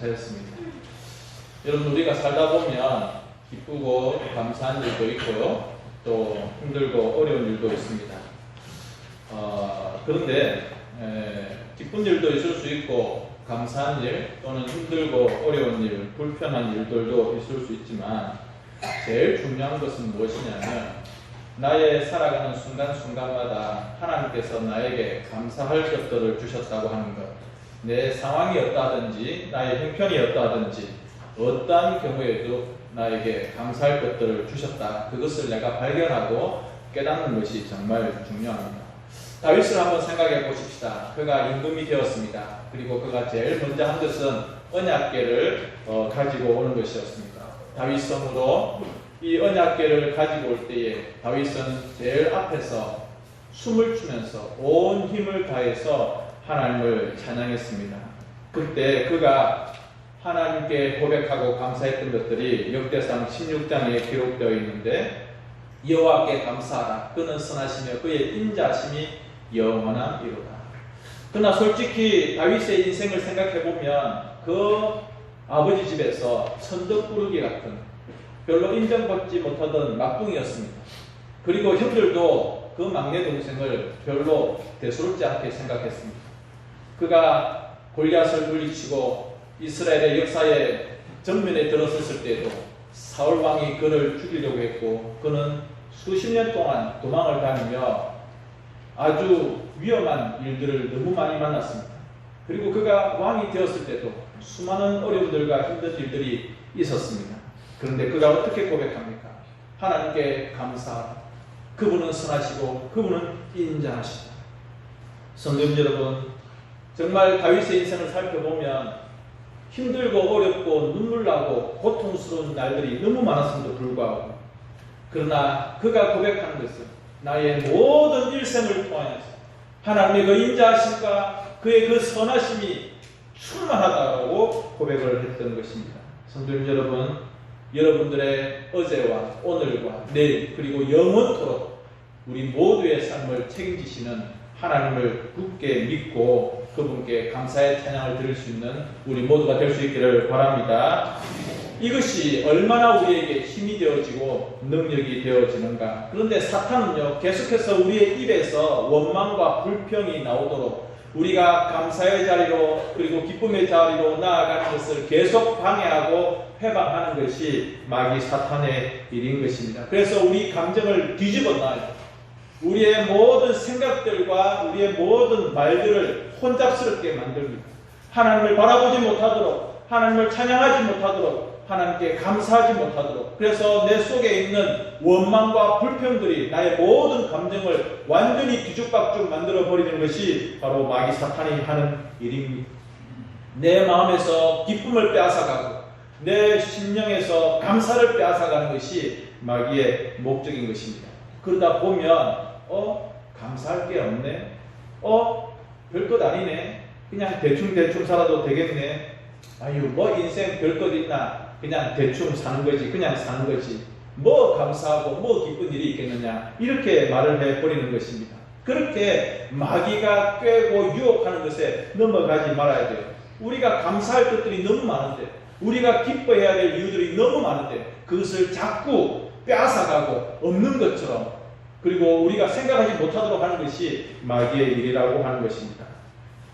감사했습니다. 여러분, 우리가 살다 보면 기쁘고 감사한 일도 있고요, 또 힘들고 어려운 일도 있습니다. 그런데 기쁜 일도 있을 수 있고 감사한 일 또는 힘들고 어려운 일, 불편한 일들도 있을 수 있지만 제일 중요한 것은 무엇이냐면 나의 살아가는 순간순간마다 하나님께서 나에게 감사할 것들을 주셨다고 하는 것. 내 상황이 어떠하든지 나의 형편이 어떠하든지 어떠한 경우에도 나에게 감사할 것들을 주셨다. 그것을 내가 발견하고 깨닫는 것이 정말 중요합니다. 다윗을 한번 생각해 보십시다. 그가 임금이 되었습니다. 그리고 그가 제일 먼저 한 것은 언약궤를 가지고 오는 것이었습니다. 다윗 성으로 이 언약궤를 가지고 올 때에 다윗은 제일 앞에서 숨을 쉬면서 온 힘을 다해서 하나님을 찬양했습니다. 그때 그가 하나님께 고백하고 감사했던 것들이 역대상 16장에 기록되어 있는데, 여호와께 감사하라. 그는 선하시며 그의 인자심이 영원함이로다. 그러나 솔직히 다윗의 인생을 생각해보면 그 아버지 집에서 천덕꾸러기 같은 별로 인정받지 못하던 막둥이였습니다. 그리고 형들도 그 막내 동생을 별로 대수롭지 않게 생각했습니다. 그가 골리앗을 물리치고 이스라엘의 역사에 전면에 들어섰을 때도 사울 왕이 그를 죽이려고 했고, 그는 수십 년 동안 도망을 다니며 아주 위험한 일들을 너무 많이 만났습니다. 그리고 그가 왕이 되었을 때도 수많은 어려움들과 힘든 일들이 있었습니다. 그런데 그가 어떻게 고백합니까? 하나님께 감사하라. 그분은 선하시고 그분은 인자하시다. 성도 여러분, 정말 다윗의 인생을 살펴보면 힘들고 어렵고 눈물나고 고통스러운 날들이 너무 많았음에도 불구하고, 그러나 그가 고백하는 것은 나의 모든 일생을 통하여서 하나님의 그 인자하심과 그의 그 선하심이 충만하다고 고백을 했던 것입니다. 성도 여러분, 여러분들의 어제와 오늘과 내일 그리고 영원토록 우리 모두의 삶을 책임지시는 하나님을 굳게 믿고 그분께 감사의 찬양을 드릴 수 있는 우리 모두가 될 수 있기를 바랍니다. 이것이 얼마나 우리에게 힘이 되어지고 능력이 되어지는가. 그런데 사탄은요, 계속해서 우리의 입에서 원망과 불평이 나오도록 우리가 감사의 자리로 그리고 기쁨의 자리로 나아가는 것을 계속 방해하고 회방하는 것이 마귀 사탄의 일인 것입니다. 그래서 우리 감정을 뒤집어 놔요. 우리의 모든 생각들과 우리의 모든 말들을 혼잡스럽게 만듭니다. 하나님을 바라보지 못하도록, 하나님을 찬양하지 못하도록, 하나님께 감사하지 못하도록. 그래서 내 속에 있는 원망과 불평들이 나의 모든 감정을 완전히 뒤죽박죽 만들어 버리는 것이 바로 마귀 사탄이 하는 일입니다. 내 마음에서 기쁨을 빼앗아가고 내 심령에서 감사를 빼앗아가는 것이 마귀의 목적인 것입니다. 그러다 보면 감사할 게 없네, 별것 아니네, 그냥 대충 살아도 되겠네, 아유 뭐 인생 별것 있나, 그냥 대충 사는 거지, 그냥 사는 거지, 뭐 감사하고 뭐 기쁜 일이 있겠느냐, 이렇게 말을 해버리는 것입니다. 그렇게 마귀가 꿰고 유혹하는 것에 넘어가지 말아야 돼요. 우리가 감사할 것들이 너무 많은데, 우리가 기뻐해야 될 이유들이 너무 많은데 그것을 자꾸 빼앗아가고 없는 것처럼, 그리고 우리가 생각하지 못하도록 하는 것이 마귀의 일이라고 하는 것입니다.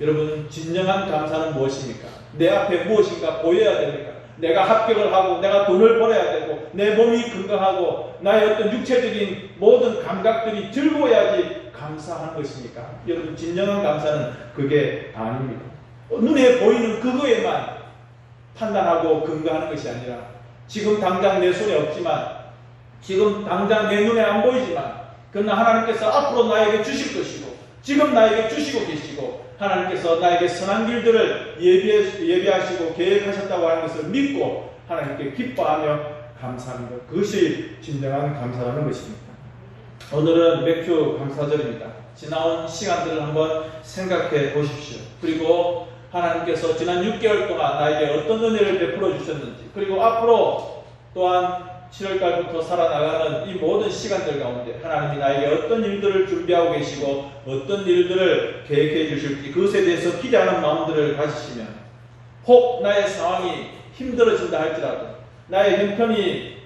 여러분, 진정한 감사는 무엇입니까? 내 앞에 무엇인가 보여야 됩니까? 내가 합격을 하고 내가 돈을 벌어야 되고 내 몸이 건강하고 나의 어떤 육체적인 모든 감각들이 즐거워야지 감사하는 것입니까? 여러분, 진정한 감사는 그게 아닙니다. 눈에 보이는 그거에만 판단하고 근거하는 것이 아니라, 지금 당장 내 손에 없지만, 지금 당장 내 눈에 안 보이지만, 그러나 하나님께서 앞으로 나에게 주실 것이고 지금 나에게 주시고 계시고 하나님께서 나에게 선한 길들을 예비하시고 계획하셨다고 하는 것을 믿고 하나님께 기뻐하며 감사하는 것, 그것이 진정한 감사라는 것입니다. 오늘은 맥주 감사절입니다. 지나온 시간들을 한번 생각해 보십시오. 그리고 하나님께서 지난 6개월 동안 나에게 어떤 은혜를 베풀어 주셨는지, 그리고 앞으로 또한 7월달부터 살아나가는 이 모든 시간들 가운데 하나님이 나에게 어떤 일들을 준비하고 계시고 어떤 일들을 계획해 주실지, 그것에 대해서 기대하는 마음들을 가지시면 혹 나의 상황이 힘들어진다 할지라도, 나의 형편이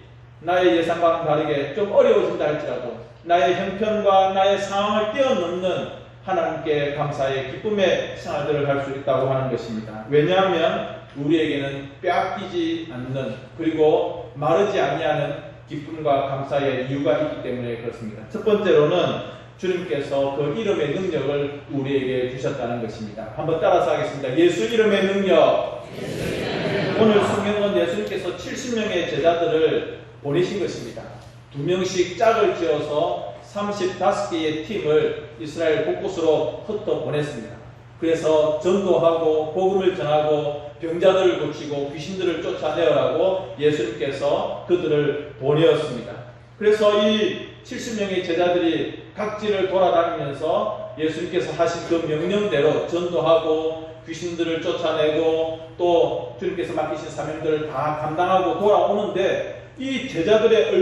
나의 예상과는 다르게 좀 어려워진다 할지라도 나의 형편과 나의 상황을 뛰어넘는 하나님께 감사의 기쁨의 생활들을 할 수 있다고 하는 것입니다. 왜냐하면 우리에게는 빼앗기지 않는, 그리고 마르지 아니하는 기쁨과 감사의 이유가 있기 때문에 그렇습니다. 첫 번째로는 주님께서 그 이름의 능력을 우리에게 주셨다는 것입니다. 한번 따라서 하겠습니다. 예수 이름의 능력. 오늘 성경은 예수님께서 70명의 제자들을 보내신 것입니다. 2명씩 짝을 지어서 35개의 팀을 이스라엘 곳곳으로 흩어 보냈습니다. 그래서 전도하고 복음을 전하고 병자들을 고치고 귀신들을 쫓아내어라고 예수님께서 그들을 보내었습니다. 그래서 이 70명의 제자들이 각지를 돌아다니면서 예수님께서 하신 그 명령대로 전도하고 귀신들을 쫓아내고 또 주님께서 맡기신 사명들을 다 감당하고 돌아오는데, 이 제자들의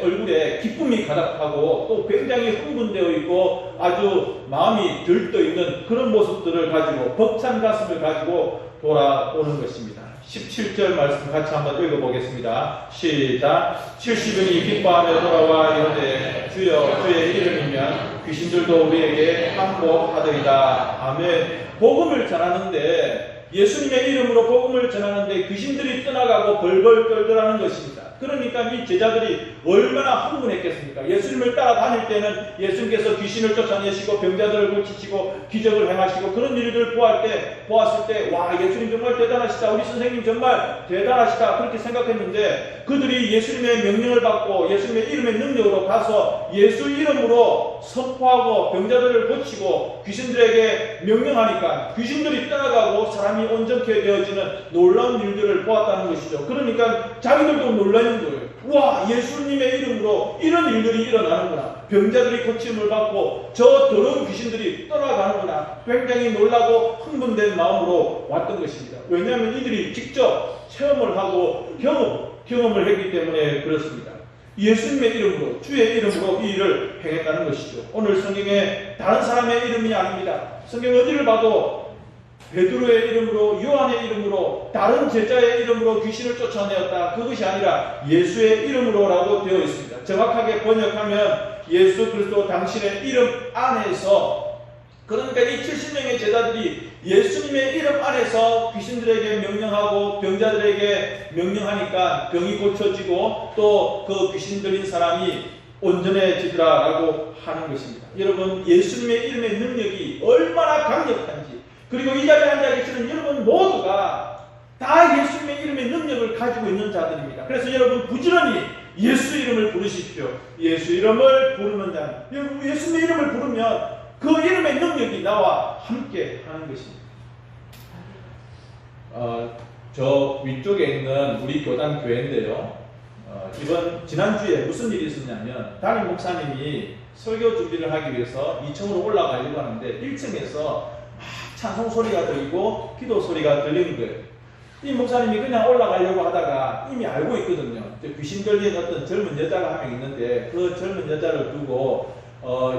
얼굴에 기쁨이 가득하고 또 굉장히 흥분되어 있고 아주 마음이 들떠 있는 그런 모습들을 가지고, 벅찬 가슴을 가지고 돌아오는 것입니다. 17절 말씀 같이 한번 읽어보겠습니다. 시작. 70명이 기뻐하며 돌아와 이르되 주여 주의 이름이면 귀신들도 우리에게 항복하더이다. 아멘. 복음을 전하는데, 예수님의 이름으로 복음을 전하는데 귀신들이 떠나가고 벌벌 떨더라는 것입니다. 그러니까 이 제자들이 얼마나 흥분했겠습니까? 예수님을 따라다닐 때는 예수님께서 귀신을 쫓아내시고 병자들을 고치시고 기적을 행하시고 그런 일들을 보았을 때 와, 예수님 정말 대단하시다, 우리 선생님 정말 대단하시다, 그렇게 생각했는데, 그들이 예수님의 명령을 받고 예수님의 이름의 능력으로 가서 예수 이름으로 선포하고 병자들을 고치고 귀신들에게 명령하니까 귀신들이 떠나가고 사람이 온전케 되어지는 놀라운 일들을 보았다는 것이죠. 그러니까 자기들도 놀라는 거예요. 와, 예수님의 이름으로 이런 일들이 일어나는구나. 병자들이 고침을 받고 저 더러운 귀신들이 떠나가는구나. 굉장히 놀라고 흥분된 마음으로 왔던 것입니다. 왜냐하면 이들이 직접 체험을 하고 경험을 했기 때문에 그렇습니다. 예수님의 이름으로, 주의 이름으로 이 일을 행했다는 것이죠. 오늘 성경에 다른 사람의 이름이 아닙니다. 성경 어디를 봐도 베드로의 이름으로, 요한의 이름으로, 다른 제자의 이름으로 귀신을 쫓아내었다. 그것이 아니라 예수의 이름으로라고 되어 있습니다. 정확하게 번역하면 예수 그리스도 당신의 이름 안에서, 그러니까 이 70명의 제자들이 예수님의 이름 안에서 귀신들에게 명령하고 병자들에게 명령하니까 병이 고쳐지고 또 그 귀신 들린 사람이 온전해지더라라고 하는 것입니다. 여러분, 예수님의 이름의 능력이 얼마나 강력한지, 그리고 이 자리에 앉아 계시는 여러분 모두가 다 예수님의 이름의 능력을 가지고 있는 자들입니다. 그래서 여러분 부지런히 예수 이름을 부르십시오. 예수 이름을 부르는 자, 여러분 예수님의 이름을 부르면 그 이름의 능력이 나와 함께 하는 것입니다. 저 위쪽에 있는 우리 교단 교회인데요. 지난주에 무슨 일이 있었냐면, 담임 목사님이 설교 준비를 하기 위해서 2층으로 올라가려고 하는데 1층에서 찬송 소리가 들리고 기도 소리가 들리는 거예요. 이 목사님이 그냥 올라가려고 하다가 이미 알고 있거든요. 귀신 들린 어떤 젊은 여자가 한 명 있는데 그 젊은 여자를 두고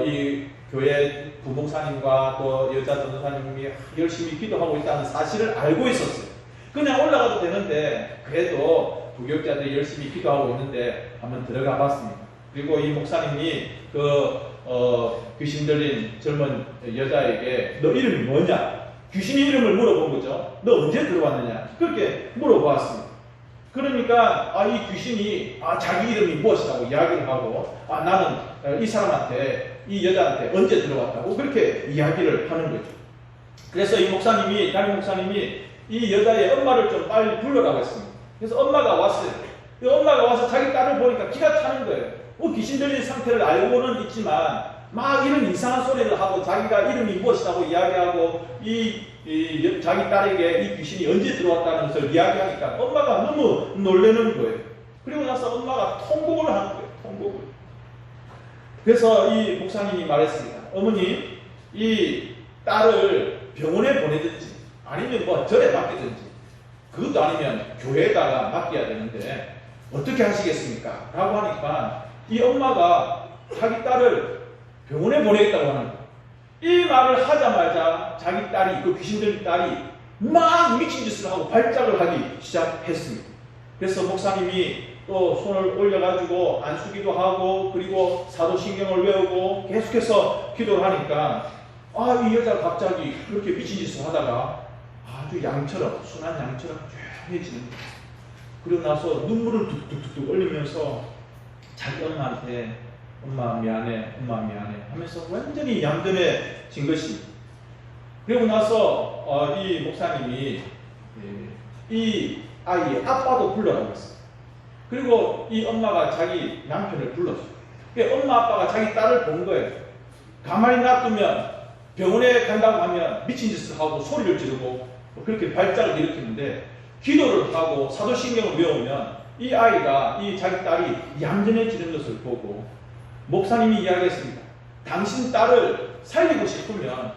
이 교회 부목사님과 또 여자 전도사님이 열심히 기도하고 있다는 사실을 알고 있었어요. 그냥 올라가도 되는데 그래도 부교육자들이 열심히 기도하고 있는데 한번 들어가 봤습니다. 그리고 이 목사님이 귀신 들린 젊은 여자에게 너 이름이 뭐냐? 귀신의 이름을 물어본 거죠. 너 언제 들어왔느냐? 그렇게 물어보았습니다. 그러니까 이 귀신이 자기 이름이 무엇이라고 이야기를 하고 나는 이 사람한테, 이 여자한테 언제 들어왔다고 그렇게 이야기를 하는 거죠. 그래서 이 목사님이, 담임 목사님이 이 여자의 엄마를 좀 빨리 불러라고 했습니다. 그래서 엄마가 왔어요. 엄마가 와서 자기 딸을 보니까 기가 차는 거예요. 귀신 들린 상태를 알고는 있지만 막 이런 이상한 소리를 하고 자기가 이름이 무엇이라고 이야기하고 자기 딸에게 이 귀신이 언제 들어왔다는 것을 이야기하니까 엄마가 너무 놀라는 거예요. 그리고 나서 엄마가 통곡을 하는 거예요. 통곡을. 그래서 이 목사님이 말했습니다. 어머니, 이 딸을 병원에 보내든지 아니면 절에 맡기든지, 그것도 아니면 교회에다가 맡겨야 되는데 어떻게 하시겠습니까? 라고 하니까 이 엄마가 자기 딸을 병원에 보내겠다고 하는 거예요. 이 말을 하자마자 자기 딸이, 그 귀신 들린 딸이 막 미친 짓을 하고 발작을 하기 시작했습니다. 그래서 목사님이 또 손을 올려가지고 안수기도 하고 그리고 사도신경을 외우고 계속해서 기도를 하니까 이 여자가 갑자기 그렇게 미친 짓을 하다가 아주 양처럼, 순한 양처럼 조용해지는 거예요. 그리고 나서 눈물을 뚝뚝뚝뚝 흘리면서 자기 엄마한테 엄마 미안해, 엄마 미안해 하면서 완전히 얌전해진 것입니다. 그리고 나서 이 목사님이 이 아이의 아빠도 불러라고 했어요. 그리고 이 엄마가 자기 남편을 불렀어요. 엄마 아빠가 자기 딸을 본 거예요. 가만히 놔두면 병원에 간다고 하면 미친 짓을 하고 소리를 지르고 그렇게 발작을 일으키는데 기도를 하고 사도신경을 외우면 이 아이가, 이 자기 딸이 얌전해지는 것을 보고 목사님이 이야기했습니다. 당신 딸을 살리고 싶으면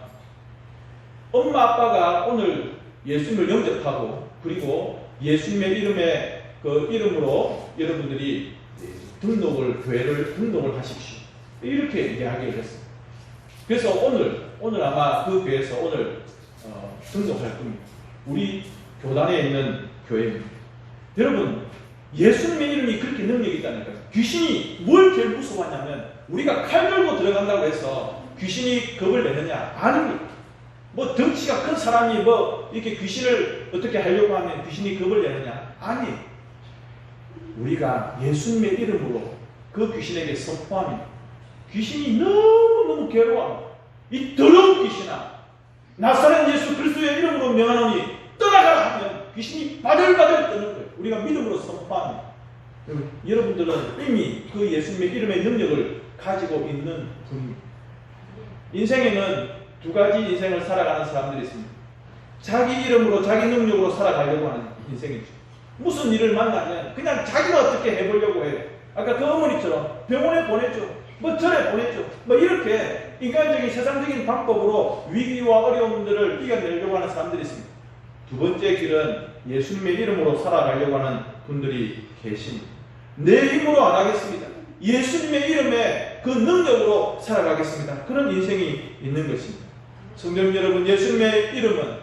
엄마 아빠가 오늘 예수님을 영접하고 그리고 예수님의 이름으로 여러분들이 교회를 등록을 하십시오. 이렇게 이야기를 했습니다. 그래서 오늘 아마 그 교회에서 오늘 등록할 겁니다. 우리 교단에 있는 교회입니다. 여러분, 예수님의 이름이 그렇게 능력이 있다니까요. 귀신이 뭘 제일 무서워하냐면 우리가 칼 들고 들어간다고 해서 귀신이 겁을 내느냐? 아닙니다. 뭐 덩치가 큰 사람이 뭐 이렇게 귀신을 어떻게 하려고 하면 귀신이 겁을 내느냐? 아니. 우리가 예수님의 이름으로 그 귀신에게 선포합니다. 귀신이 너무너무 괴로워합니다. 이 더러운 귀신아, 나사렛 예수 그리스도의 이름으로 명하노니 떠나가라 하면 귀신이 바들바들 떠는 거예요. 우리가 믿음으로 선포합니다. 여러분들은 이미 그 예수님의 이름의 능력을 가지고 있는 분입니다. 인생에는 두 가지 인생을 살아가는 사람들이 있습니다. 자기 이름으로 자기 능력으로 살아가려고 하는 인생이죠. 무슨 일을 만나면 그냥 자기가 어떻게 해보려고 해요. 아까 그 어머니처럼 병원에 보냈죠. 뭐 절에 보냈죠. 뭐 이렇게 인간적인 세상적인 방법으로 위기와 어려움들을 이겨내려고 하는 사람들이 있습니다. 두 번째 길은 예수님의 이름으로 살아가려고 하는 분들이 계십니다. 내 힘으로 안 하겠습니다. 예수님의 이름에 그 능력으로 살아가겠습니다. 그런 인생이 있는 것입니다. 성도 여러분, 예수님의 이름은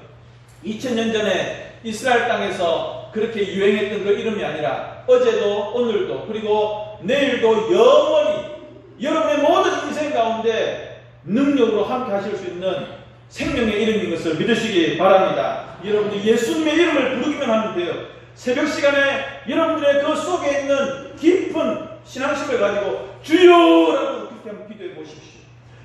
2000년 전에 이스라엘 땅에서 그렇게 유행했던 그 이름이 아니라 어제도 오늘도 그리고 내일도 영원히 여러분의 모든 인생 가운데 능력으로 함께 하실 수 있는 생명의 이름인 것을 믿으시기 바랍니다. 여러분들 예수님의 이름을 부르기만 하면 돼요. 새벽 시간에 여러분들의 그 속에 있는 깊은 신앙심을 가지고 주여라고 그렇게 한번 기도해 보십시오.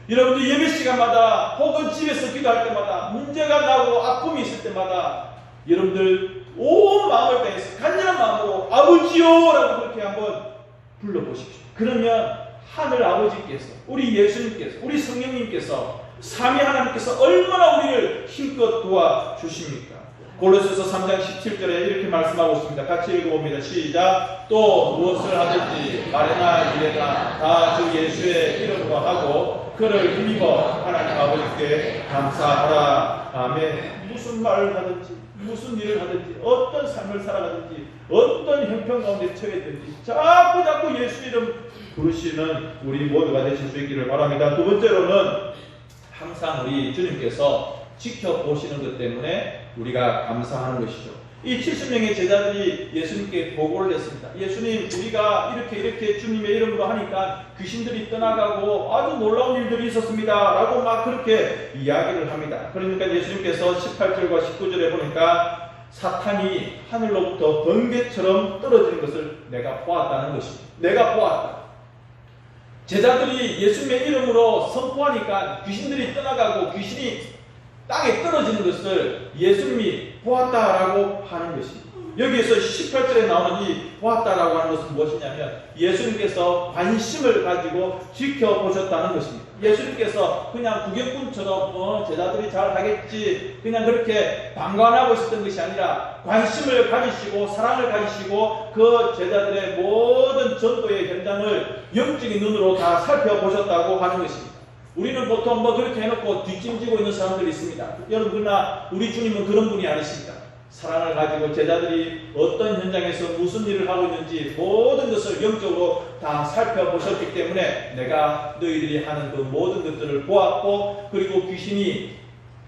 여러분들 예배 시간마다 혹은 집에서 기도할 때마다 문제가 나고 아픔이 있을 때마다 여러분들 온 마음을 다해서 간절한 마음으로 아버지요라고 그렇게 한번 불러보십시오. 그러면 하늘 아버지께서, 우리 예수님께서, 우리 성령님께서, 삼위 하나님께서 얼마나 우리를 힘껏 도와주십니까? 골로새서 3장 17절에 이렇게 말씀하고 있습니다. 같이 읽어봅니다. 시작. 또 무엇을 하든지 말이나 이래나 다 주 예수의 이름으로 하고 그를 힘입어 하나님 아버지께 감사하라. 아멘. 무슨 말을 하든지 무슨 일을 하든지 어떤 삶을 살아가든지 어떤 형편 가운데 처해든지 자꾸 예수 이름 부르시는 우리 모두가 되실 수 있기를 바랍니다. 두 번째로는 항상 우리 주님께서 지켜보시는 것 때문에 우리가 감사하는 것이죠. 이 70명의 제자들이 예수님께 보고를 했습니다. 예수님, 우리가 이렇게 주님의 이름으로 하니까 귀신들이 떠나가고 아주 놀라운 일들이 있었습니다 라고 막 그렇게 이야기를 합니다. 그러니까 예수님께서 18절과 19절에 보니까 사탄이 하늘로부터 번개처럼 떨어지는 것을 내가 보았다는 것입니다. 내가 보았다. 제자들이 예수님의 이름으로 선포하니까 귀신들이 떠나가고 귀신이 땅에 떨어지는 것을 예수님이 보았다라고 하는 것입니다. 여기에서 18절에 나오는 이 보았다라고 하는 것은 무엇이냐면 예수님께서 관심을 가지고 지켜보셨다는 것입니다. 예수님께서 그냥 구경꾼처럼 제자들이 잘 하겠지 그냥 그렇게 방관하고 있었던 것이 아니라 관심을 가지시고 사랑을 가지시고 그 제자들의 모든 전도의 현장을 영적인 눈으로 다 살펴보셨다고 하는 것입니다. 우리는 보통 뭐 그렇게 해놓고 뒷짐지고 있는 사람들이 있습니다. 여러분, 그러나 우리 주님은 그런 분이 아니십니다. 사랑을 가지고 제자들이 어떤 현장에서 무슨 일을 하고 있는지 모든 것을 영적으로 다 살펴보셨기 때문에 내가 너희들이 하는 그 모든 것들을 보았고 그리고 귀신이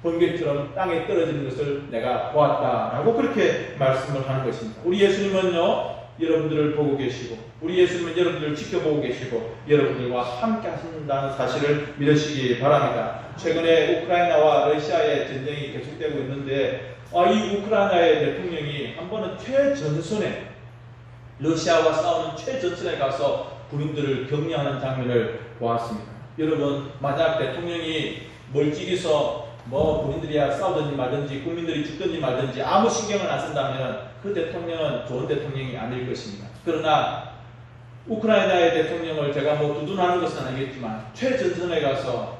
번개처럼 땅에 떨어지는 것을 내가 보았다라고 그렇게 말씀을 하는 것입니다. 우리 예수님은요, 여러분들을 보고 계시고, 우리 예수님은 여러분들을 지켜보고 계시고, 여러분들과 함께 하신다는 사실을 믿으시기 바랍니다. 최근에 우크라이나와 러시아의 전쟁이 계속되고 있는데, 이 우크라이나의 대통령이 한 번은 최전선에, 러시아와 싸우는 최전선에 가서 군인들을 격려하는 장면을 보았습니다. 여러분, 만약 대통령이 멀찍이서 군인들이야 싸우든지 말든지 국민들이 죽든지 말든지 아무 신경을 안 쓴다면 그 대통령은 좋은 대통령이 아닐 것입니다. 그러나 우크라이나의 대통령을 제가 두둔하는 것은 아니겠지만 최전선에 가서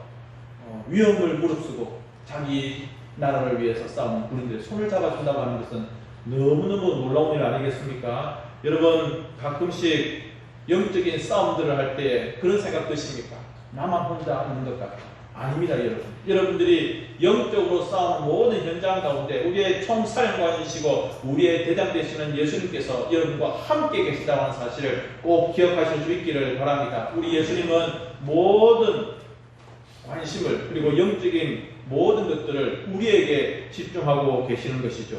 위험을 무릅쓰고 자기 나라를 위해서 싸우는 군인들의 손을 잡아준다고 하는 것은 너무너무 놀라운 일 아니겠습니까? 여러분, 가끔씩 영적인 싸움들을 할 때 그런 생각 드십니까? 나만 혼자 있는 것 같아. 아닙니다, 여러분. 여러분들이 영적으로 싸우는 모든 현장 가운데 우리의 총사령관이시고 우리의 대장 되시는 예수님께서 여러분과 함께 계시다고 하는 사실을 꼭 기억하실 수 있기를 바랍니다. 우리 예수님은 모든 관심을 그리고 영적인 모든 것들을 우리에게 집중하고 계시는 것이죠.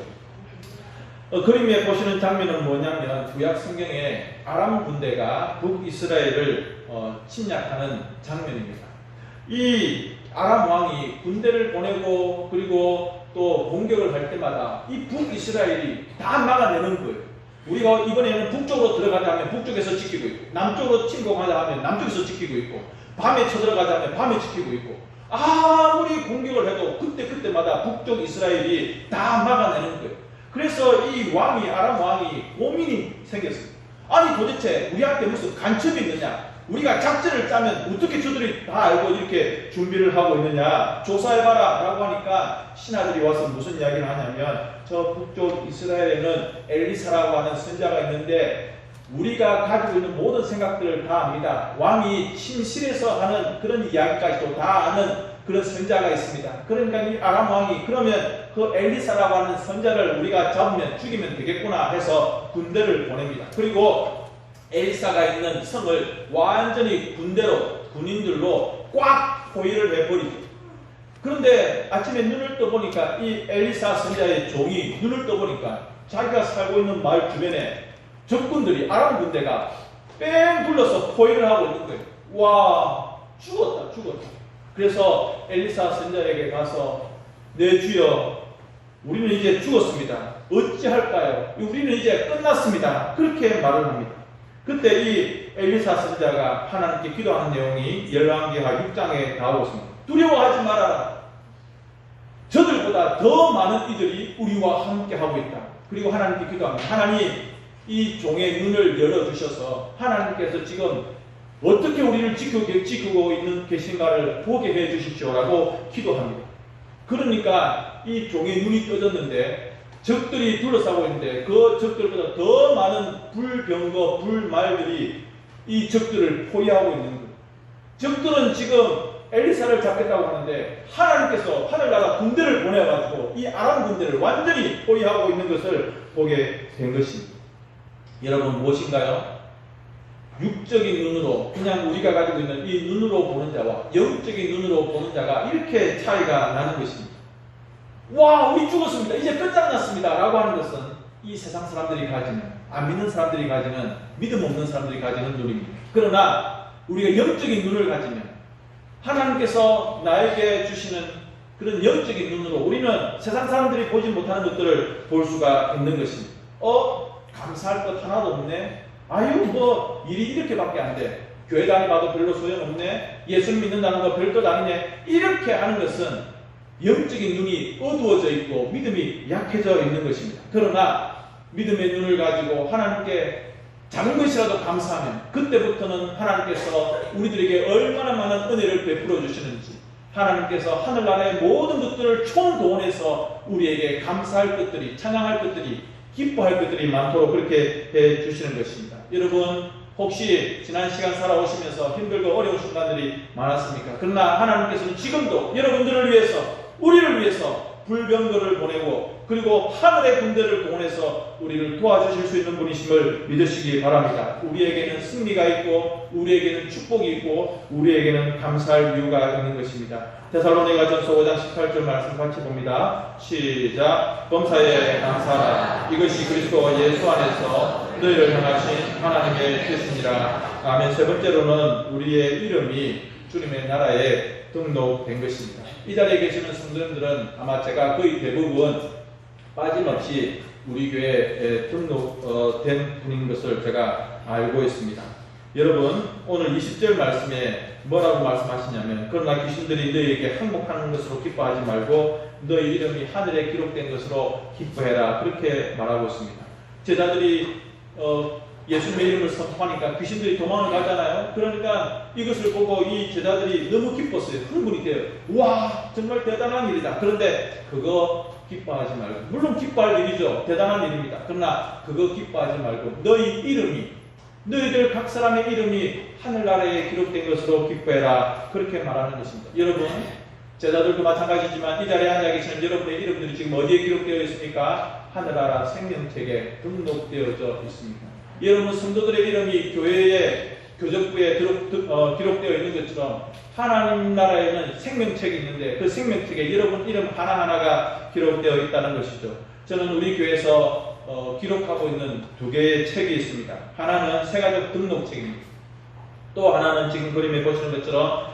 그림에 보시는 장면은 뭐냐면 구약 성경에 아람 군대가 북이스라엘을 침략하는 장면입니다. 이 아람 왕이 군대를 보내고 그리고 또 공격을 할 때마다 이 북이스라엘이 다 막아내는 거예요. 우리가 이번에는 북쪽으로 들어가자 하면 북쪽에서 지키고 있고, 남쪽으로 침공하자 하면 남쪽에서 지키고 있고, 밤에 쳐들어가자 하면 밤에 지키고 있고, 아무리 공격을 해도 그때마다 북쪽 이스라엘이 다 막아내는 거예요. 그래서 이 왕이, 아람 왕이 고민이 생겼습니다. 아니 도대체 우리한테 무슨 간첩이 있느냐? 우리가 작전을 짜면 어떻게 저들이 다 알고 이렇게 준비를 하고 있느냐, 조사해봐라 라고 하니까 신하들이 와서 무슨 이야기를 하냐면, 저 북쪽 이스라엘에는 엘리사라고 하는 선자가 있는데 우리가 가지고 있는 모든 생각들을 다 압니다. 왕이 침실에서 하는 그런 이야기까지도 다 아는 그런 선자가 있습니다. 그러니까 이 아람 왕이 그러면 그 엘리사라고 하는 선자를 우리가 잡으면 죽이면 되겠구나 해서 군대를 보냅니다. 그리고 엘리사가 있는 성을 완전히 군인들로 꽉 포위를 해버리죠. 그런데 아침에 눈을 떠보니까 이 엘리사 선자의 종이 눈을 떠보니까 자기가 살고 있는 마을 주변에 적군들이, 아람 군대가 뺑 둘러서 포위를 하고 있는 거예요. 와, 죽었다. 그래서 엘리사 선자에게 가서, 내 주여, 우리는 이제 죽었습니다. 어찌할까요? 우리는 이제 끝났습니다. 그렇게 말을 합니다. 그때 이 엘리사 선자가 하나님께 기도하는 내용이 열왕기하 6장에 나오고 있습니다. 두려워하지 말아라. 저들보다 더 많은 이들이 우리와 함께 하고 있다. 그리고 하나님께 기도합니다. 하나님, 이 종의 눈을 열어주셔서 하나님께서 지금 어떻게 우리를 지키고 있는 계신가를 보게 해 주십시오라고 기도합니다. 그러니까 이 종의 눈이 떠졌는데 적들이 둘러싸고 있는데 그 적들보다 더 많은 불병거, 불말들이 이 적들을 포위하고 있는 거예요. 적들은 지금 엘리사를 잡겠다고 하는데 하나님께서 하늘나라 군대를 보내가지고 이 아람 군대를 완전히 포위하고 있는 것을 보게 된 것입니다. 여러분, 무엇인가요? 육적인 눈으로, 그냥 우리가 가지고 있는 이 눈으로 보는 자와 영적인 눈으로 보는 자가 이렇게 차이가 나는 것입니다. 와, 우리 죽었습니다. 이제 끝장났습니다. 라고 하는 것은 이 세상 사람들이 가지는, 안 믿는 사람들이 가지는, 믿음 없는 사람들이 가지는 눈입니다. 그러나 우리가 영적인 눈을 가지면 하나님께서 나에게 주시는 그런 영적인 눈으로 우리는 세상 사람들이 보지 못하는 것들을 볼 수가 있는 것입니다. 감사할 것 하나도 없네. 일이 이렇게밖에 안 돼. 교회 다니봐도 별로 소용없네. 예수를 믿는다는 거 별것 아니네. 이렇게 하는 것은 영적인 눈이 어두워져 있고 믿음이 약해져 있는 것입니다. 그러나 믿음의 눈을 가지고 하나님께 작은 것이라도 감사하면 그때부터는 하나님께서 우리들에게 얼마나 많은 은혜를 베풀어 주시는지, 하나님께서 하늘나라의 모든 것들을 총동원해서 우리에게 감사할 것들이, 찬양할 것들이, 기뻐할 것들이 많도록 그렇게 해 주시는 것입니다. 여러분, 혹시 지난 시간 살아오시면서 힘들고 어려운 순간들이 많았습니까? 그러나 하나님께서는 지금도 여러분들을 위해서, 우리를 위해서 불병거를 보내고 그리고 하늘의 군대를 동원해서 우리를 도와주실 수 있는 분이심을 믿으시기 바랍니다. 우리에게는 승리가 있고 우리에게는 축복이 있고 우리에게는 감사할 이유가 있는 것입니다. 데살로니가전서 5장 18절 말씀 같이 봅니다. 시작. 범사에 감사하라. 이것이 그리스도 예수 안에서 너희를 향하신 하나님의 뜻이니라. 아멘. 세 번째로는 우리의 이름이 주님의 나라에 등록된 것입니다. 이 자리에 계시는 성도님들은 아마 제가 거의 대부분 빠짐없이 우리 교회에 등록된 분인 것을 제가 알고 있습니다. 여러분, 오늘 20절 말씀에 뭐라고 말씀하시냐면, 그러나 귀신들이 너희에게 항복하는 것으로 기뻐하지 말고 너희 이름이 하늘에 기록된 것으로 기뻐해라. 그렇게 말하고 있습니다. 제자들이 예수님의 이름을 선포하니까 귀신들이 도망을 가잖아요. 그러니까 이것을 보고 이 제자들이 너무 기뻤어요. 흥분이 돼요. 와, 정말 대단한 일이다. 그런데 그거 기뻐하지 말고, 물론 기뻐할 일이죠. 대단한 일입니다. 그러나 그거 기뻐하지 말고 너희 이름이, 너희들 각 사람의 이름이 하늘나라에 기록된 것으로 기뻐해라. 그렇게 말하는 것입니다. 여러분, 제자들도 마찬가지지만 이 자리에 앉아 계시는 여러분의 이름들이 지금 어디에 기록되어 있습니까? 하늘나라 생명책에 등록되어져 있습니다. 여러분, 성도들의 이름이 교회의 교적부에 기록되어 있는 것처럼 하나님 나라에는 생명책이 있는데 그 생명책에 여러분 이름 하나하나가 기록되어 있다는 것이죠. 저는 우리 교회에서 기록하고 있는 두 개의 책이 있습니다. 하나는 세가족 등록책입니다. 또 하나는 지금 그림에 보시는 것처럼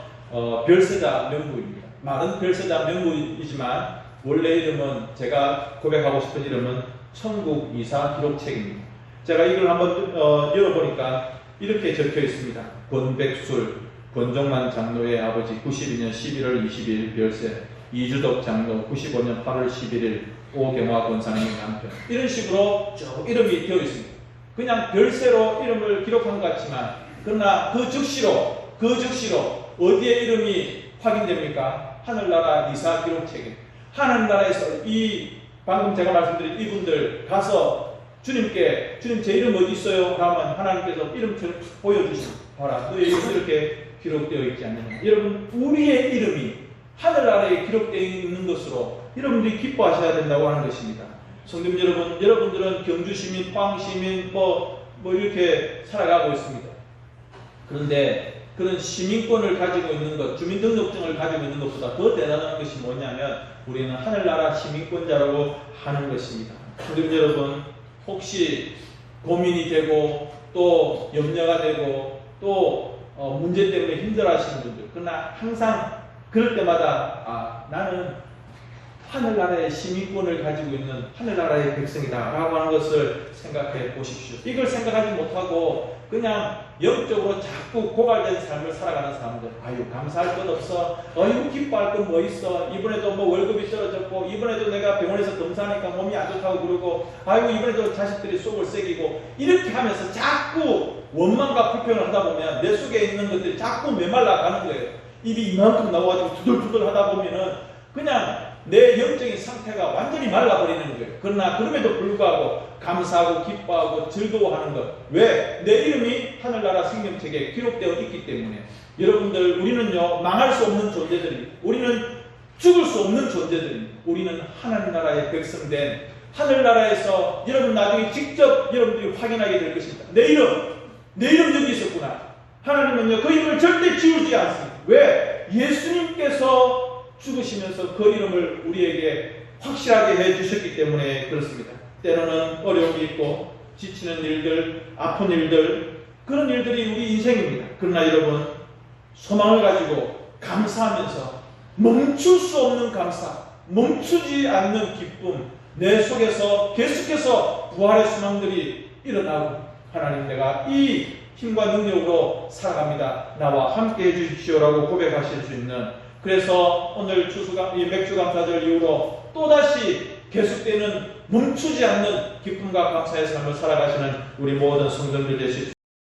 별세자 명부입니다. 말은 별세자 명부이지만 원래 이름은, 제가 고백하고 싶은 이름은 천국 이사 기록책입니다. 제가 이걸 한번 열어보니까 이렇게 적혀 있습니다. 권백술, 권종만 장로의 아버지 92년 11월 20일 별세, 이주덕 장로 95년 8월 11일 오경화 권사님의 남편. 이런 식으로 쭉 이름이 되어 있습니다. 그냥 별세로 이름을 기록한 것 같지만, 그러나 그 즉시로 어디에 이름이 확인됩니까? 하늘나라 이사 기록책에. 하늘나라에서 방금 제가 말씀드린 이분들 가서 주님 제 이름 어디 있어요? 하면 하나님께서 이름처럼 보여주시고, 봐라, 너의 이름 이렇게 기록되어 있지 않느냐. 여러분, 우리의 이름이 하늘나라에 기록되어 있는 것으로 여러분들이 기뻐하셔야 된다고 하는 것입니다. 성도님 여러분, 여러분들은 경주시민, 포항시민, 이렇게 살아가고 있습니다. 그런데 그런 시민권을 가지고 있는 것, 주민등록증을 가지고 있는 것보다 더 대단한 것이 뭐냐면 우리는 하늘나라 시민권자라고 하는 것입니다. 성도님 여러분, 혹시 고민이 되고 또 염려가 되고 또 문제 때문에 힘들어하시는 분들, 그러나 항상 그럴 때마다 나는 하늘나라의 시민권을 가지고 있는 하늘나라의 백성이다 라고 하는 것을 생각해 보십시오. 이걸 생각하지 못하고 그냥 영적으로 자꾸 고갈된 삶을 살아가는 사람들, 감사할 것 없어, 기뻐할 건 뭐 있어, 이번에도 월급이 떨어졌고, 이번에도 내가 병원에서 검사하니까 몸이 안 좋다고 그러고, 이번에도 자식들이 속을 새기고, 이렇게 하면서 자꾸 원망과 불평을 하다 보면 내 속에 있는 것들이 자꾸 메말라 가는 거예요. 입이 이만큼 나와가지고 투덜투덜 하다 보면은 그냥 내 영적인 상태가 완전히 말라버리는 거예요. 그러나 그럼에도 불구하고 감사하고 기뻐하고 즐거워하는 것. 왜? 내 이름이 하늘나라 생명책에 기록되어 있기 때문에. 여러분들, 우리는요, 망할 수 없는 존재들입니다. 우리는 죽을 수 없는 존재들입니다. 우리는 하나님 나라의 백성된 하늘나라에서 여러분 나중에 직접 여러분들이 확인하게 될 것입니다. 내 이름 여기 있었구나. 하나님은요, 그 이름을 절대 지우지 않습니다. 왜? 예수님께서 죽으시면서 그 이름을 우리에게 확실하게 해주셨기 때문에 그렇습니다. 때로는 어려움이 있고 지치는 일들, 아픈 일들, 그런 일들이 우리 인생입니다. 그러나 여러분, 소망을 가지고 감사하면서 멈출 수 없는 감사, 멈추지 않는 기쁨, 내 속에서 계속해서 부활의 순환들이 일어나고, 하나님, 내가 이 힘과 능력으로 살아갑니다. 나와 함께 해주십시오라고 고백하실 수 있는, 그래서 오늘 이 맥주감사절 이후로 또다시 계속되는 멈추지 않는 기쁨과 감사의 삶을 살아가시는 우리 모든 성도들 되십시오.